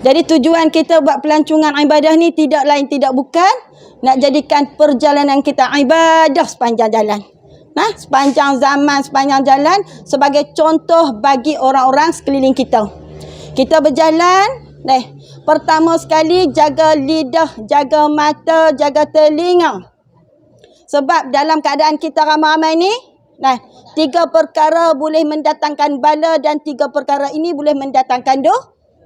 Jadi tujuan kita buat pelancongan ibadah ni tidak lain tidak bukan nak jadikan perjalanan kita ibadah sepanjang jalan. Sepanjang zaman, sepanjang jalan sebagai contoh bagi orang-orang sekeliling kita. Kita berjalan, pertama sekali jaga lidah, jaga mata, jaga telinga. Sebab dalam keadaan kita ramai-ramai ni, 3 perkara boleh mendatangkan bala dan 3 perkara ini boleh mendatangkan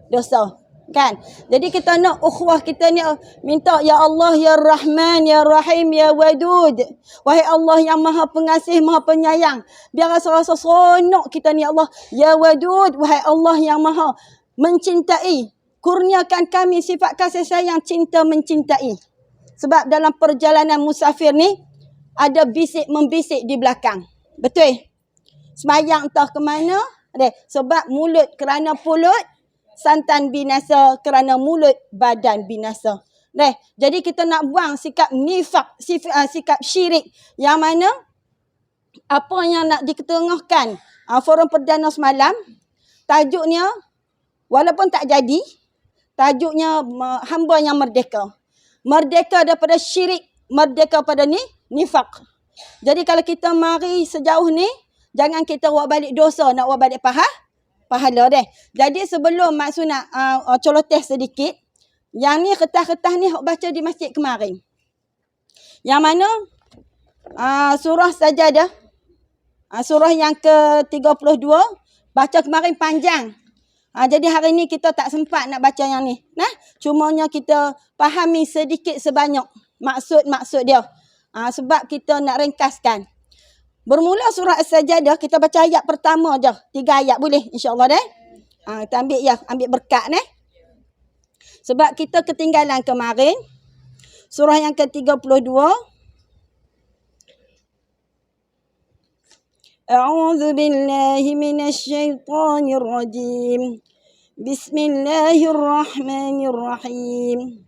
dosa. Kan? Jadi kita nak ukhuwah kita ni minta ya Allah ya Rahman ya Rahim ya Wadud. Wahai Allah yang Maha Pengasih, Maha Penyayang. Biar rasa-rasa seronok kita ni Allah ya Wadud. Wahai Allah yang Maha mencintai. Kurniakan kami sifat kasih sayang, cinta mencintai. Sebab dalam perjalanan musafir ni ada bisik-membisik di belakang. Betul? Semayang entah ke mana. Sebab mulut kerana pulut, santan binasa kerana mulut, badan binasa. Jadi kita nak buang sikap nifak, sikap syirik yang mana apa yang nak diketengahkan forum perdana semalam, tajuknya walaupun tak jadi, tajuknya hamba yang merdeka. Merdeka daripada syirik, merdeka pada nifak. Jadi kalau kita mari sejauh ni, jangan kita buat balik dosa, nak buat balik pahala deh. Jadi sebelum Mak Su nak coloteh sedikit, yang ni kertas-kertas ni baca di masjid kemarin. Yang mana surah Sajadah, surah yang ke-32, baca kemarin panjang. Jadi hari ni kita tak sempat nak baca yang ni. Cumanya kita fahami sedikit sebanyak maksud dia. Sebab kita nak ringkaskan. Bermula surah As-Sajadah, kita baca ayat pertama je. 3 ayat boleh insya-Allah deh. Kita ambil berkat Sebab kita ketinggalan kemarin. Surah yang ke-32. A'udzu billahi minasyaitonir rajim. Bismillahirrahmanirrahim.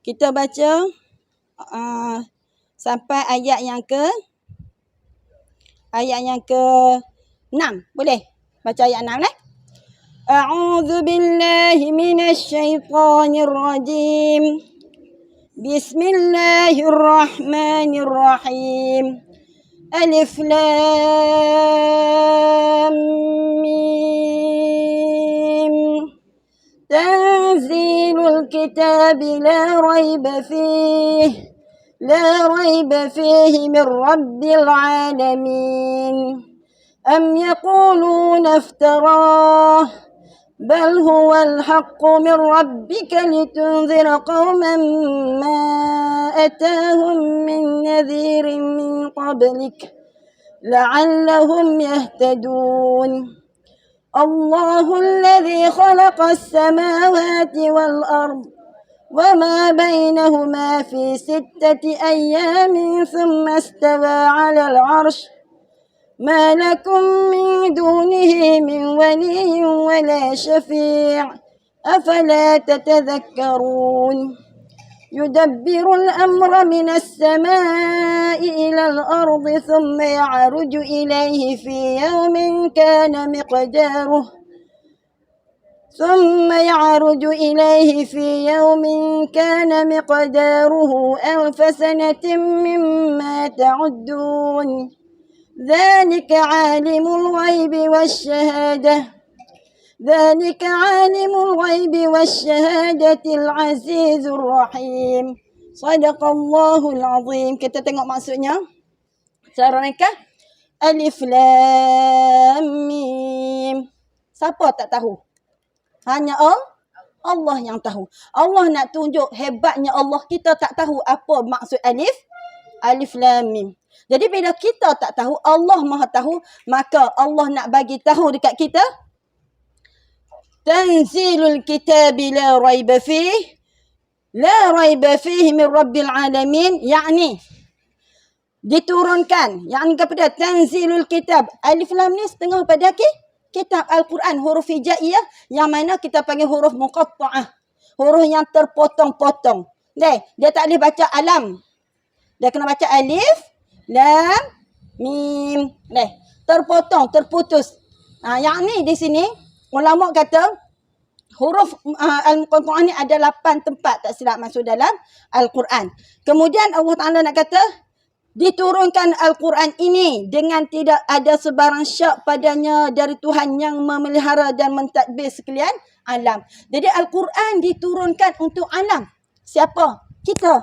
Kita baca sampai ayat yang ke-6. Boleh? Baca ayat 6 A'udzu billahi minasyaitonir rajim. Bismillahirrahmanirrahim. Alif Lam Mim. Tanzilul kitabi la raiba fihi. لا ريب فيه من رب العالمين أم يقولون افتراه بل هو الحق من ربك لتنذر قوما ما أتاهم من نذير من قبلك لعلهم يهتدون الله الذي خلق السماوات والأرض وما بينهما في 6 أيام ثم استوى على العرش ما لكم من دونه من ولي ولا شفيع أفلا تتذكرون يدبر الأمر من السماء إلى الأرض ثم يعرج إليه في يوم كان مقداره 1000 سنة مما تعدون ذلك عالم الغيب والشهادة العزيز الرحيم صدق الله العظيم. Kita tengok maksudnya secara ringkas. Alif Lam Mim. Siapa tak tahu? Hanya Allah yang tahu. Allah nak tunjuk hebatnya Allah. Kita tak tahu apa maksud Alif Lam Mim. Jadi bila kita tak tahu, Allah Maha tahu, maka Allah nak bagi tahu dekat kita. Tanzilul kitabi la raiba fihi. La raiba fihi min rabbil alamin. Yakni diturunkan. Yakni kepada tanzilul kitab. Alif Lam ni setengah pada kitab Al-Quran, huruf hijaiyah yang mana kita panggil huruf muqatta'ah. Huruf yang terpotong-potong. Dia tak boleh baca alam. Dia kena baca alif, lam, mim. Terpotong, terputus. Yang ni di sini, ulama kata, huruf al-muqatta'ah ni ada 8 tempat tak silap masuk dalam Al-Quran. Kemudian Allah Ta'ala nak kata, diturunkan Al-Quran ini dengan tidak ada sebarang syak padanya dari Tuhan yang memelihara dan mentadbir sekalian alam. Jadi Al-Quran diturunkan untuk alam. Siapa? Kita.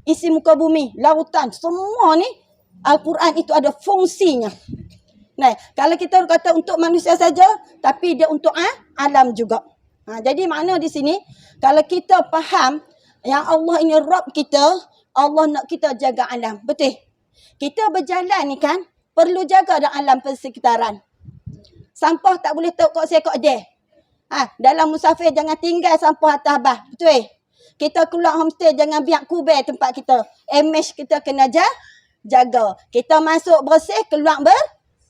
Isi muka bumi, lautan, semua ni Al-Quran itu ada fungsinya. Nah, kalau kita kata untuk manusia saja, tapi dia untuk alam juga. Jadi makna di sini, kalau kita faham yang Allah ini Rabb kita, Allah nak kita jaga alam. Betul? Kita berjalan ni kan, perlu jaga dalam alam persekitaran. Sampah tak boleh tok seekor dia. Dalam musafir jangan tinggal sampah atas bah. Betul? Kita keluar homestay jangan biar kuber tempat kita. Image kita kena jaga. Kita masuk bersih, keluar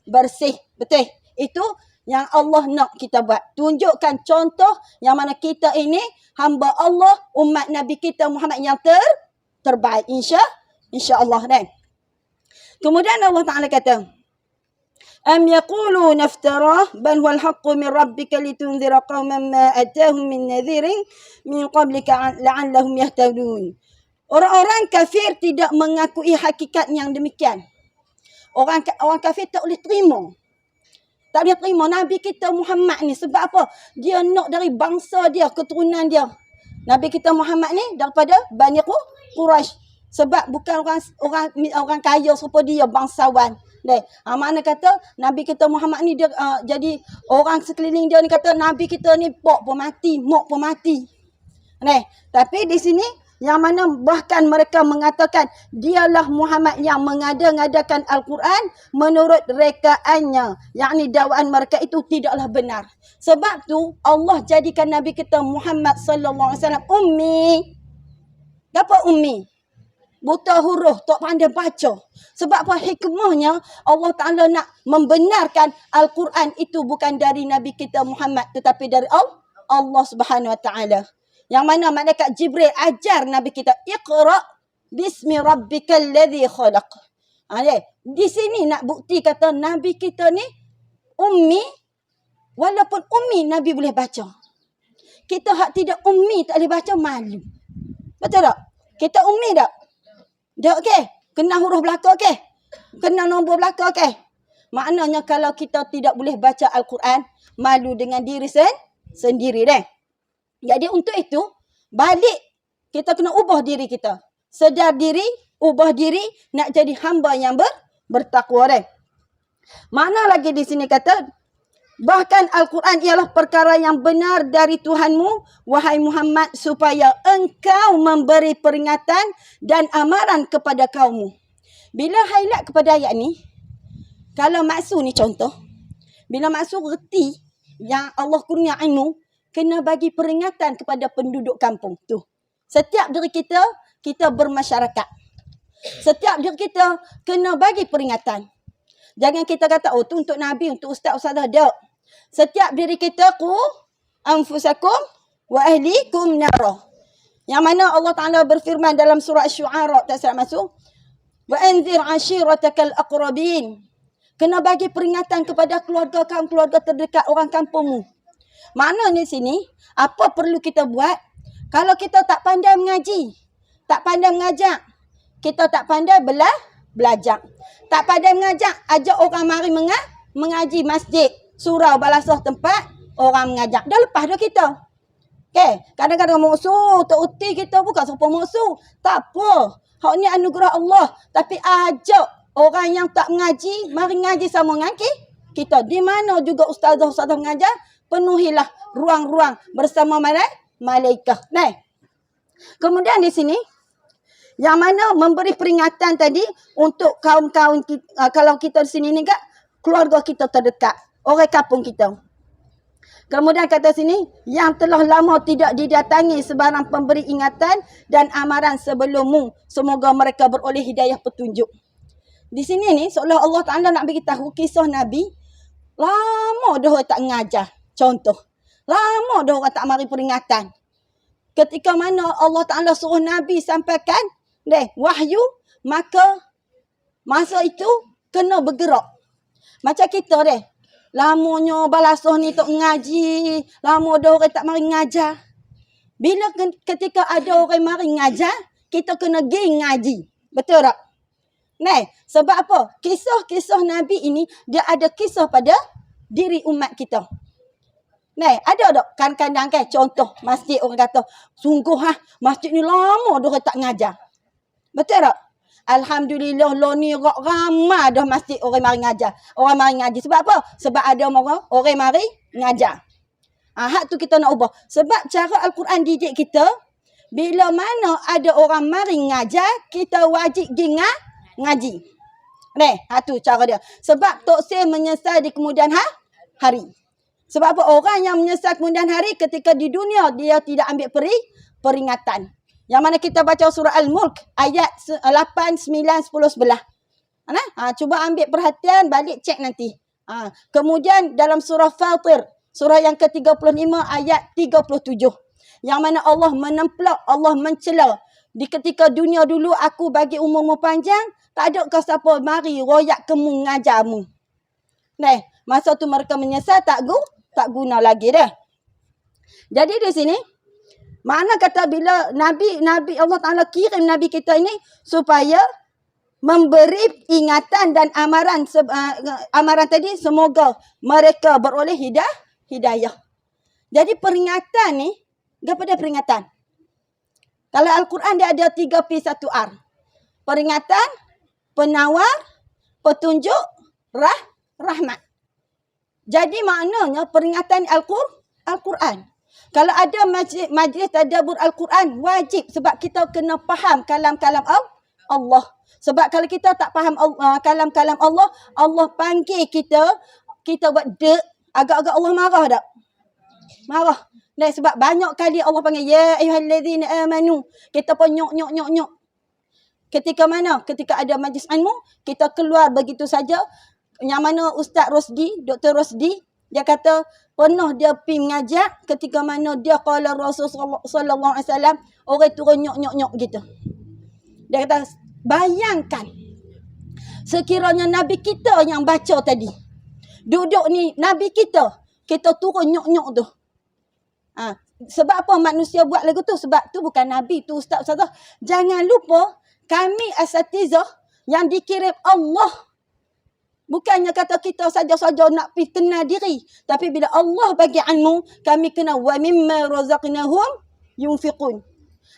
bersih. Betul? Itu yang Allah nak kita buat. Tunjukkan contoh yang mana kita ini hamba Allah, umat Nabi kita Muhammad yang terbaik. InsyaAllah. Dan kemudian Allah Ta'ala kata, Am yaquluna iftarah bal huwal haqqu min rabbika litunzira qauman ma atahum min nadhirin min qablika la'allahum yahtadun. Orang-orang kafir tidak mengakui hakikat yang demikian. Orang kafir tak boleh terima. Tak boleh terima Nabi kita Muhammad ni. Sebab apa? Dia nak dari bangsa dia, keturunan dia. Nabi kita Muhammad ni daripada Bani Quraisy. Sebab bukan orang kaya serupa dia, bangsawan. Mana kata Nabi kita Muhammad ni dia jadi orang sekeliling dia ni kata Nabi kita ni pok pun mati, mok pun mati. Tapi di sini yang mana bahkan mereka mengatakan dialah Muhammad yang mengada-ngadakan Al-Quran menurut rekaannya. Yakni dakwaan mereka itu tidaklah benar. Sebab tu Allah jadikan Nabi kita Muhammad sallallahu alaihi wasallam ummi. Apa ummi? Buta huruf, tak pandai baca. Sebab apa? Hikmahnya Allah Ta'ala nak membenarkan Al-Quran itu bukan dari Nabi kita Muhammad tetapi dari Allah Subhanahu Wa Ta'ala. Yang mana malaikat Jibril ajar Nabi kita, Iqra bismi rabbikal ladzi khalaq. Di sini nak bukti kata Nabi kita ni ummi, walaupun ummi Nabi boleh baca. Kita hak tidak ummi tak boleh baca, malu. Betul tak? Kita ummi tak? Dah okey? Kena huruf belakang okey? Kena nombor belakang okey? Maknanya kalau kita tidak boleh baca Al-Quran, malu dengan diri sendiri deh. Jadi untuk itu, balik kita kena ubah diri kita. Sedar diri, ubah diri, nak jadi hamba yang bertakwa deh. Mana lagi di sini kata, bahkan Al-Quran ialah perkara yang benar dari Tuhanmu, wahai Muhammad, supaya engkau memberi peringatan dan amaran kepada kaummu. Bila highlight kepada ayat ni, kalau maksud ni contoh, bila maksud reti yang Allah kurnia ilmu, kena bagi peringatan kepada penduduk kampung tu. Setiap diri kita, kita bermasyarakat. Setiap diri kita kena bagi peringatan. Jangan kita kata, oh tu untuk Nabi, untuk ustaz-ustazah. Tak. Setiap diri kita, ku anfusakum wa ahlikum nara. Yang mana Allah Ta'ala berfirman dalam surah Syu'ara, tak silap masuk. Wa anzir ashiratakal aqrabin. Kena bagi peringatan kepada keluarga terdekat, orang kampungmu. Maknanya di sini, apa perlu kita buat? Kalau kita tak pandai mengaji, tak pandai mengajak, kita tak pandai belajar. Tak pandai mengajak, ajak orang mari mengaji masjid, surau, balasah tempat, orang mengajak. Dah lepas dah kita. Okay. Kadang-kadang musuh, tak uti kita bukan siapa musuh. Tak apa. Hak ni anugerah Allah. Tapi ajak orang yang tak mengaji, mari mengaji sama dengan kita. Di mana juga ustazah-ustazah mengajar, penuhilah ruang-ruang bersama malaikat. Nah. Kemudian di sini, yang mana memberi peringatan tadi untuk kaum-kaum kita, kalau kita di sini ni kan, keluarga kita terdekat, orang kampung kita. Kemudian kata sini, yang telah lama tidak didatangi sebarang pemberi ingatan dan amaran sebelummu. Semoga mereka beroleh hidayah petunjuk. Di sini ni, seolah Allah Ta'ala nak beritahu kisah Nabi. Lama dah tak mengajar. Contoh. Lama dah orang tak mari peringatan. Ketika mana Allah Ta'ala suruh Nabi sampaikan wahyu, maka masa itu kena bergerak. Macam kita Lamanya balasoh ni tok ngaji. Lama dah orang tak mari ngajar. Bila ketika ada orang mari ngajar, kita kena pergi ngaji. Betul tak? Nah, sebab apa? Kisah-kisah Nabi ini, dia ada kisah pada diri umat kita. Nah, ada tak? Kadang-kadang kan, contoh, masjid orang kata, sungguh masjid ni lama dah orang tak ngajar. Betul tak? Alhamdulillah, lo ni ramai dah masjid orang mari ngajar. Orang mari ngaji. Sebab apa? Sebab ada orang mari ngajar. Hak tu kita nak ubah. Sebab cara Al-Quran didik kita, bila mana ada orang mari ngajar, kita wajib pergi ngaji. Hak tu cara dia. Sebab Tok Seh menyesal di kemudian hari. Sebab apa? Orang yang menyesal kemudian hari ketika di dunia, dia tidak ambil peringatan. Yang mana kita baca surah Al-Mulk ayat 8, 9, 10, 11. Cuba ambil perhatian, balik cek nanti. Kemudian dalam surah Fatir, surah yang ke-35 ayat 37. Yang mana Allah menemplak, Allah mencela. Di ketika dunia dulu aku bagi umurmu panjang, tak ada kau siapa mari royak kemu ngajarmu. Masa tu mereka menyesal, tak guna lagi dah. Jadi di sini, mana kata bila Nabi Allah Ta'ala kirim Nabi kita ini supaya memberi ingatan dan amaran tadi semoga mereka beroleh hidayah. Jadi peringatan ni, kepada peringatan. Kalau Al-Quran dia ada 3P1R. Peringatan, penawar, petunjuk, rahmat. Jadi maknanya peringatan Al-Quran. Kalau ada majlis tadabbur Al-Quran, wajib sebab kita kena faham kalam-kalam Allah. Sebab kalau kita tak faham kalam-kalam Allah, Allah panggil kita buat agak-agak Allah marah tak? Marah. Sebab banyak kali Allah panggil, ya ayyuhallazina amanu. Kita pun nyok. Ketika mana? Ketika ada majlis ilmu, kita keluar begitu saja. Yang mana Ustaz Rosdi, Dr. Rosdi, dia kata, pernah dia pergi mengajar ketika mana dia qala Rasulullah sallallahu alaihi wasallam, orang turun nyok gitu. Dia kata, bayangkan sekiranya Nabi kita yang baca tadi. Duduk ni Nabi kita turun nyok tu. Sebab apa manusia buat lagu tu? Sebab tu bukan Nabi, tu ustaz-ustazah. Jangan lupa kami asatizah yang dikirim Allah. Bukannya kata kita saja-saja nak pergi kenal diri. Tapi bila Allah bagi ilmu, kami kena wa mimma razaqnahum yunfiqun.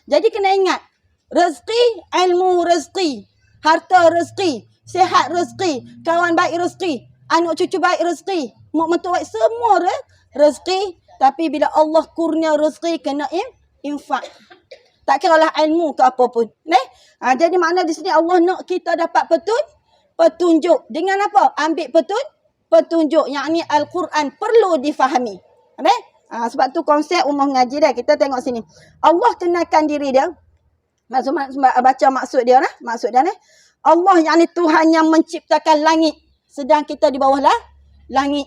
Jadi kena ingat, rezeki, ilmu rezeki, harta rezeki, sihat rezeki, kawan baik rezeki, anak cucu baik rezeki, mak mentua baik, semua rezeki. Tapi bila Allah kurnia rezeki, kena infak. Tak kira lah ilmu ke apa pun. Jadi makna di sini Allah nak kita dapat petunjuk. Dengan apa? Ambil petunjuk. Yang ni Al-Quran perlu difahami. Sebab tu konsep umum ngaji dah. Kita tengok sini. Allah kenalkan diri dia. Baca maksud dia. Maksud dia. Allah yang ni Tuhan yang menciptakan langit. Sedang kita di bawah langit.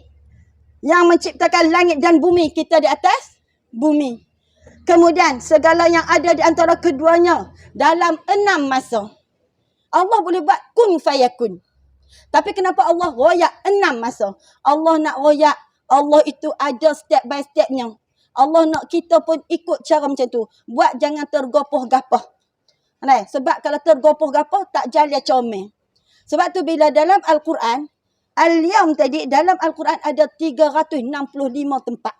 Yang menciptakan langit dan bumi. Kita di atas bumi. Kemudian segala yang ada di antara keduanya. Dalam 6 masa. Allah boleh buat kun fayakun. Tapi kenapa Allah royak 6 masa? Allah nak royak. Allah itu ada step by stepnya. Allah nak kita pun ikut cara macam tu. Buat jangan tergopoh-gapoh. Sebab kalau tergopoh-gapoh tak jalan comel. Sebab tu bila dalam Al-Quran, Al-Yawm tadi, dalam Al-Quran ada 365 tempat.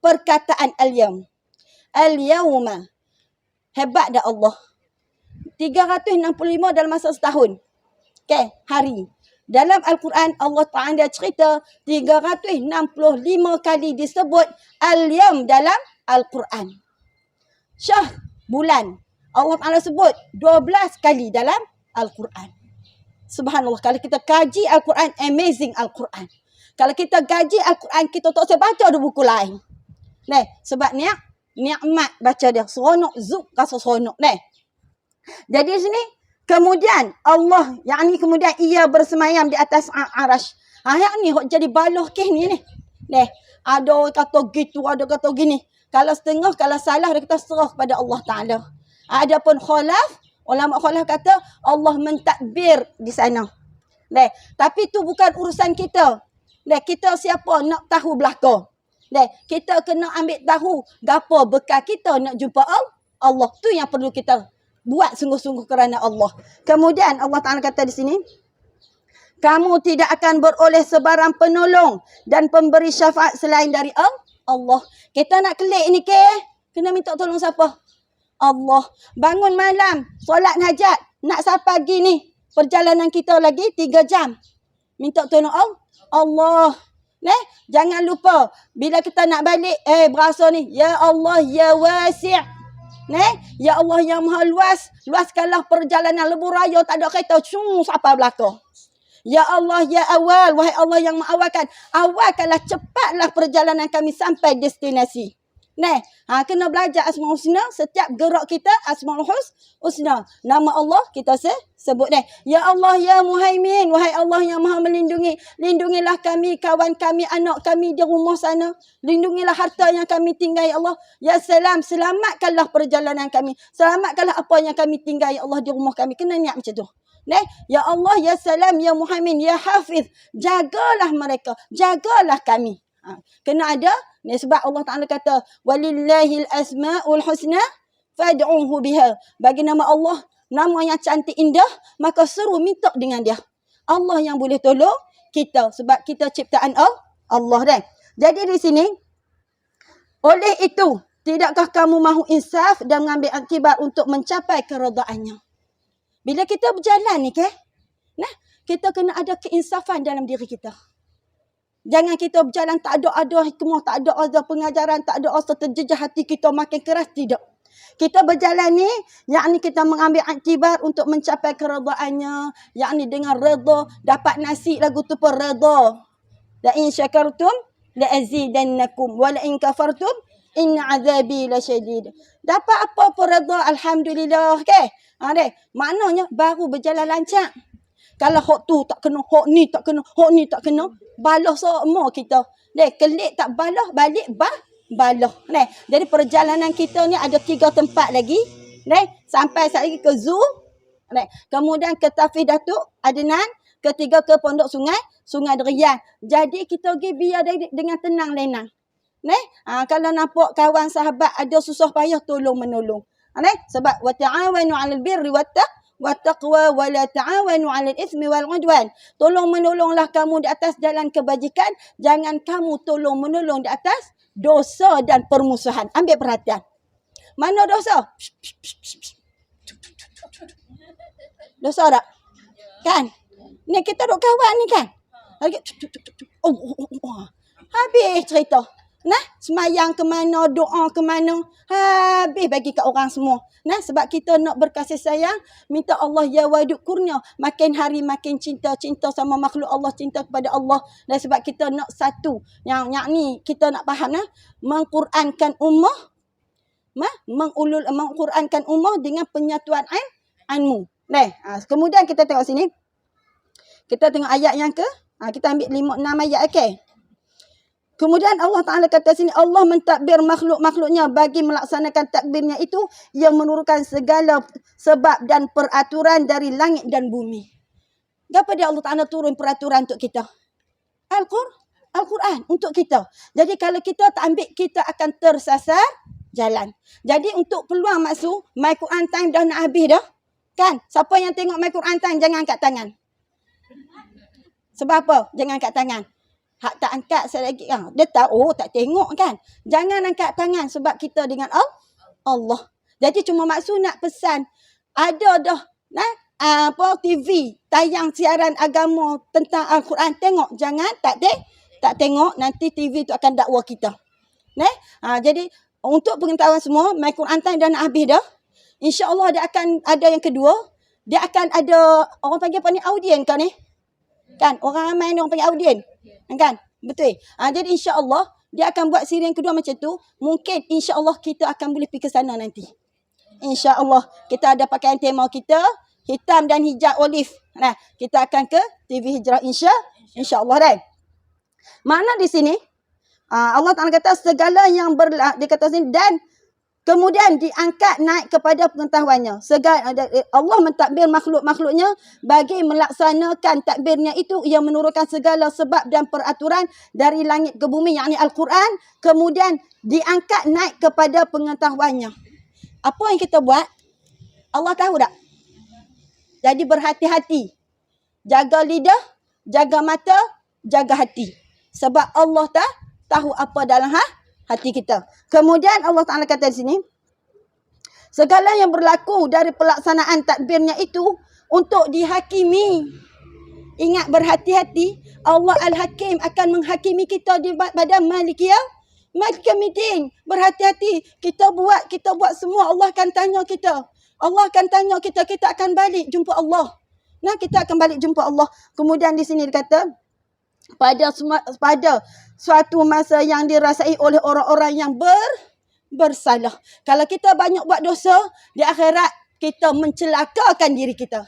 Perkataan Al-Yawm. Al-Yawma. Hebat dah Allah. 365 dalam masa setahun. Hari. Dalam Al-Quran, Allah Ta'ala cerita 365 kali disebut Al-Yawm dalam Al-Quran. Syahr, bulan. Allah Ta'ala sebut 12 kali dalam Al-Quran. Subhanallah, kalau kita kaji Al-Quran, amazing Al-Quran. Kalau kita kaji Al-Quran, kita tak usah baca ada buku lain. Sebab nikmat baca dia. Seronok, zuk rasa seronok. Jadi sini, kemudian Allah, yang ni kemudian ia bersemayam di atas arash. Yang ni jadi baloh ni. Ada orang kata gitu, ada kata gini. Kalau setengah, kalau salah, kita serah kepada Allah Ta'ala. Adapun khalaf, ulama khalaf kata Allah mentadbir di sana. Tapi tu bukan urusan kita. Deh, kita siapa nak tahu belaka. Deh, kita kena ambil tahu gapo bekal kita nak jumpa Allah. Tu yang perlu kita buat sungguh-sungguh kerana Allah. Kemudian Allah Ta'ala kata di sini, kamu tidak akan beroleh sebarang penolong dan pemberi syafaat selain dari Allah. Kita nak kelik ni ke? Kena minta tolong siapa? Allah. Bangun malam, solat hajat. Nak sampai pagi ni. Perjalanan kita lagi 3 jam. Minta tolong Allah. Jangan lupa. Bila kita nak balik, berasa ni. Ya Allah, ya wasi'. Ya Allah yang maha luas. Luaskanlah perjalanan lebuh raya. Tak ada kereta. Sampai belakang. Ya Allah, ya awal. Wahai Allah yang mengawalkan. Awalkanlah cepatlah perjalanan kami sampai destinasi. Kena belajar Asmaul Husna. Setiap gerak kita Asmaul Husna. Nama Allah kita sebut Ya Allah, ya Muhaimin. Wahai Allah yang maha melindungi. Lindungilah kami, kawan kami, anak kami di rumah sana. Lindungilah harta yang kami tinggal, ya Allah. Ya Salam, selamatkanlah perjalanan kami. Selamatkanlah apa yang kami tinggal, ya Allah, di rumah kami. Kena niat macam tu. Ya Allah, ya Salam, ya Muhaimin, ya Hafiz. Jagalah mereka. Jagalah kami. Kena ada. Sebab Allah Ta'ala kata, walillahil asma'ul husna fad'uhu biha. Bagi nama Allah, nama yang cantik indah, maka seru minta dengan dia. Allah yang boleh tolong kita. Sebab kita ciptaan Allah. Jadi di sini, oleh itu, tidakkah kamu mahu insaf dan mengambil aktibat untuk mencapai keredaannya? Bila kita berjalan ni kita kena ada keinsafan dalam diri kita. Jangan kita berjalan tak ada hikmah, tak ada pengajaran, tak ada terjejah hati kita makin keras. Tidak. Kita berjalan ni, yakni kita mengambil aktibar untuk mencapai keredaannya. Yakni dengan reda, dapat nasi lagu tu pun reda. La in syakartum, la azidannakum. Wa la in kafartum, inna azabi la syadid. Dapat apa pun reda, alhamdulillah. Maknanya baru berjalan lancar. Kalau hok tu tak kena, hok ni tak kena, hok ni tak kena, balah semua kita. Kelik tak balah, balik balah. Jadi perjalanan kita ni ada 3 tempat lagi. Sampai saat lagi ke zoo. Kemudian ke Tafiz Datuk Adnan. Ketiga ke Pondok Sungai Derian. Jadi kita pergi biar dengan tenang lenang. Kalau nampak kawan sahabat ada susah payah, tolong menolong. Sebab wa ta'awanu 'alal birri wattaqwa wa la ta'awanu 'alal itsmi wal 'udwan. Tolong menolonglah kamu di atas jalan kebajikan, jangan kamu tolong menolong di atas dosa dan permusuhan. Ambil perhatian. Mana dosa? Dosa tak? Kan? Ni kita duk kawan ni kan? Habis cerita. Semayang ke mana, doa ke mana, habis bagi kat orang semua. Sebab kita nak berkasih sayang, minta Allah ya wadud kurnia. Makin hari makin cinta sama makhluk Allah, cinta kepada Allah. Dan sebab kita nak satu. Yang ni kita nak faham mengqurankan ummah, mengqurankan ummah dengan penyatuan ilmu. Kemudian kita tengok sini. Kita tengok ayat yang kita ambil 5-6 ayat, okey. Kemudian Allah Ta'ala kata sini, Allah mentadbir makhluk-makhluknya bagi melaksanakan takbirnya itu yang menurunkan segala sebab dan peraturan dari langit dan bumi. Kenapa dia Allah Ta'ala turun peraturan untuk kita? Al-Quran untuk kita. Jadi kalau kita tak ambil, kita akan tersasar jalan. Jadi untuk peluang masuk, My Quran Time dah nak habis dah. Kan? Siapa yang tengok My Quran Time, jangan angkat tangan. Sebab apa? Jangan angkat tangan. Hak tak angkat saya lagi. Dia tahu, tak tengok kan. Jangan angkat tangan sebab kita dengan Allah. Jadi cuma maksud nak pesan. Ada dah TV tayang siaran agama tentang Al-Quran. Tengok. Jangan tak tengok. Nanti TV tu akan dakwa kita. Jadi untuk pengetahuan semua, My Quran Time dah nak habis dah. InsyaAllah dia akan ada yang kedua. Dia akan ada orang panggil apa ni? Audien kan ni? Kan? Orang ramai ni orang panggil audien. Kan? Betul. Jadi insya-Allah dia akan buat siri yang kedua macam tu. Mungkin insya-Allah kita akan boleh pergi ke sana nanti. Insya-Allah kita ada pakaian tema kita hitam dan hijab olive. Kita akan ke TV Hijrah insya-Allah kan. Makna di sini Allah Taala kata segala yang dia kata sini dan Kemudian diangkat naik kepada pengetahuannya. Allah mentadbir makhluk-makhluknya bagi melaksanakan takbirnya itu. Ia menurunkan segala sebab dan peraturan dari langit ke bumi, yakni Al-Quran. Kemudian diangkat naik kepada pengetahuannya. Apa yang kita buat? Allah tahu tak? Jadi berhati-hati. Jaga lidah, jaga mata, jaga hati. Sebab Allah tahu apa dalam hati kita. Kemudian Allah Ta'ala kata di sini, segala yang berlaku dari pelaksanaan takbirnya itu untuk dihakimi. Ingat, berhati-hati. Allah Al-Hakim akan menghakimi kita di pada Malikiyaumiddin. Berhati-hati. Kita buat semua. Allah akan tanya kita. Allah akan tanya kita. Kita akan balik jumpa Allah. Nah, kita akan balik jumpa Allah. Kemudian di sini dikata, pada suatu masa yang dirasai oleh orang-orang yang bersalah. Kalau kita banyak buat dosa, di akhirat kita mencelakakan diri kita.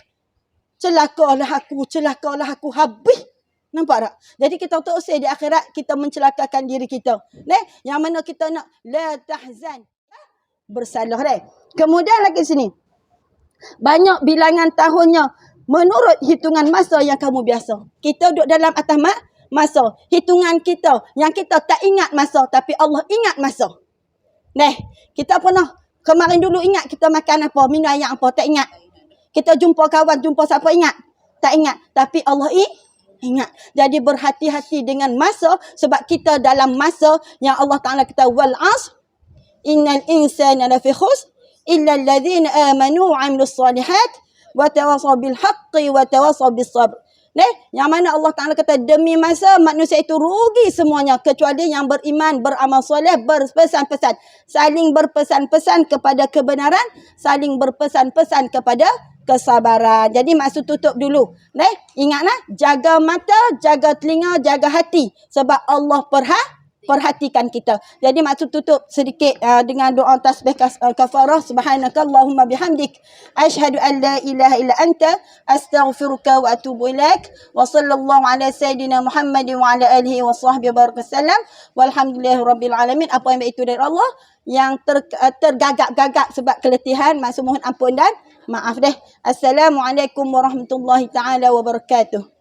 Celakalah aku habis. Nampak tak? Jadi kita tak usah di akhirat kita mencelakakan diri kita. Yang mana kita nak la tahzan. Bersalah Kemudian lagi sini. Banyak bilangan tahunnya menurut hitungan masa yang kamu biasa. Kita duduk dalam atas masa. Hitungan kita. Yang kita tak ingat masa. Tapi Allah ingat masa. Kita pernah. Kemarin dulu ingat kita makan apa. Minum air apa. Tak ingat. Kita jumpa kawan. Jumpa siapa ingat. Tak ingat. Tapi Allah ingat. Jadi berhati-hati dengan masa. Sebab kita dalam masa yang Allah Ta'ala kata. Wal asr. Innal insana lafi khusr. Illa alladhina amanu wa amilus salihat. Wa tawasaw bil haqqi wa tawasaw bis sabr. Yang mana Allah Ta'ala kata demi masa manusia itu rugi semuanya kecuali yang beriman, beramal soleh, berpesan-pesan. Saling berpesan-pesan kepada kebenaran, saling berpesan-pesan kepada kesabaran. Jadi maksud tutup dulu. Ingatlah, jaga mata, jaga telinga, jaga hati. Sebab Allah perhatikan kita. Jadi maksud tutup sedikit dengan doa tasbih kafarah. Subhanakallahumma bihamdik. Ashhadu an la ilaha illa anta. Astaghfiruka wa atubu ilaik. Wa sallallahu ala sayyidina Muhammadin wa ala alihi wa sahbihi barakasallam. Walhamdulillahi rabbil alamin. Apa yang itu dari Allah. Yang tergagap-gagap sebab keletihan. Maksud mohon ampun dan maaf Assalamualaikum warahmatullahi ta'ala wabarakatuh.